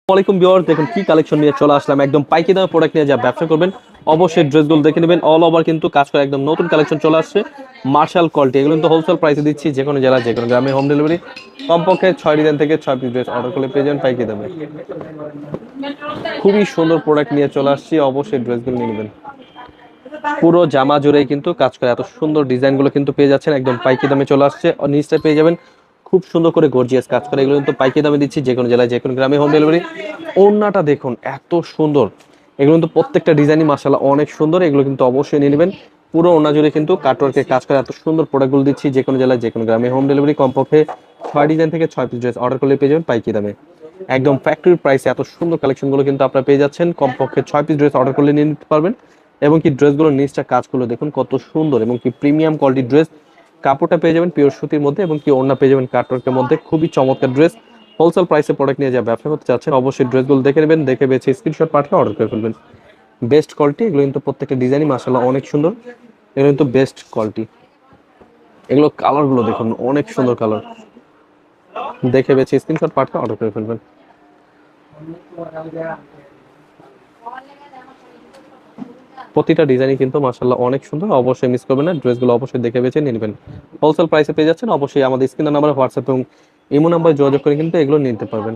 ওয়ালাইকুম ভিউয়ার্স, দেখুন কি কালেকশন নিয়ে চলে আসলাম। একদম পাইকারি দামে প্রোডাক্ট নিয়ে যা ব্যবসা করবেন অবশ্যই ড্রেসগুলো দেখে নেবেন। অল ওভার কিন্তু কাজ করে একদম নতুন কালেকশন চলে আসছে, মার্শাল কোয়ালিটি। এগুলো কিন্তু হোলসেল প্রাইসে দিচ্ছি, যে কোনো জেলা যে কোনো গ্রামে হোম ডেলিভারি। কমপক্ষে 6 ডিজাইন থেকে 6 পিস ড্রেস অর্ডার করলে পেয়ে যাবেন পাইকারি দামে। খুবই সুন্দর প্রোডাক্ট নিয়ে চলে আসছি, অবশ্যই ড্রেসগুলো নিয়ে নেবেন। পুরো জামা জুড়েই কিন্তু কাজ করে, এত সুন্দর ডিজাইনগুলো কিন্তু পেয়ে যাচ্ছেন একদম পাইকারি দামে চলে আসছে। নিচটা পেয়ে যাবেন খুব সুন্দর করে গর্জিয়াস কাজ করে। এগুলো কিন্তু পাইকারি দামে দিচ্ছি, যে কোনো জেলায় যে কোনো গ্রামে হোম ডেলিভারি। ওড়নাটা দেখুন এত সুন্দর, এগুলো কিন্তু প্রত্যেকটা ডিজাইনই মাশাআল্লাহ অনেক সুন্দর। এগুলো কিন্তু অবশ্যই নিয়ে নেবেন। পুরো ওড়না জুড়ে কিন্তু কাটওয়ার্কের কাজ করে, এত সুন্দর প্রোডাক্টগুলো দিচ্ছি, যে কোনো জেলায় যে কোনো গ্রামে হোম ডেলিভারি। কমপক্ষে 6 ডিজাইন থেকে 6 পিস ড্রেস অর্ডার করলে পেয়ে যাবেন পাইকারি দামে একদম ফ্যাক্টরি প্রাইসে। এত সুন্দর কালেকশনগুলো কিন্তু আপনারা পেয়ে যাচ্ছেন, কমপক্ষে 6 পিস ড্রেস অর্ডার করলে নিয়ে নিতে পারবেন। এবং কি ড্রেসগুলোর নিচটা কাজগুলো দেখুন কত সুন্দর, এবং কি প্রিমিয়াম কোয়ালিটির ড্রেস। কাপড়টা পেয়ে যাবেন পিওর সুতির মধ্যে, এবং কি ওড়না পেয়ে যাবেন কাটওয়ার্কের মধ্যে। খুবই চমৎকার ড্রেস। হোলসেল প্রাইসে প্রোডাক্ট নিয়ে যা ব্যবসা করতে চাচ্ছেন অবশ্যই ড্রেসগুলো দেখে নেবেন, দেখে বেছে স্ক্রিনশট পাঠিয়ে অর্ডার করে ফেলবেন। বেস্ট কোয়ালিটি, এগুলো কিন্তু প্রত্যেকটা ডিজাইনই মাশাআল্লাহ অনেক সুন্দর। এগুলো কিন্তু বেস্ট কোয়ালিটি। এগুলো কালারগুলো দেখুন অনেক সুন্দর কালার, দেখে বেছে স্ক্রিনশট পাঠিয়ে অর্ডার করে ফেলবেন। প্রতিটা ডিজাইনই কিন্তু মাশাআল্লাহ অনেক সুন্দর, অবশ্যই মিস করবেন না। ড্রেসগুলো অবশ্যই দেখে বেছে নিয়ে নেবেন। হোলসেল প্রাইসে পেয়ে যাচ্ছেন, অবশ্যই আমাদের স্ক্রিনের নাম্বারে হোয়াটসঅ্যাপ এবং ইমো নাম্বারে যোগাযোগ করে কিন্তু এগুলো নিতে পারবেন।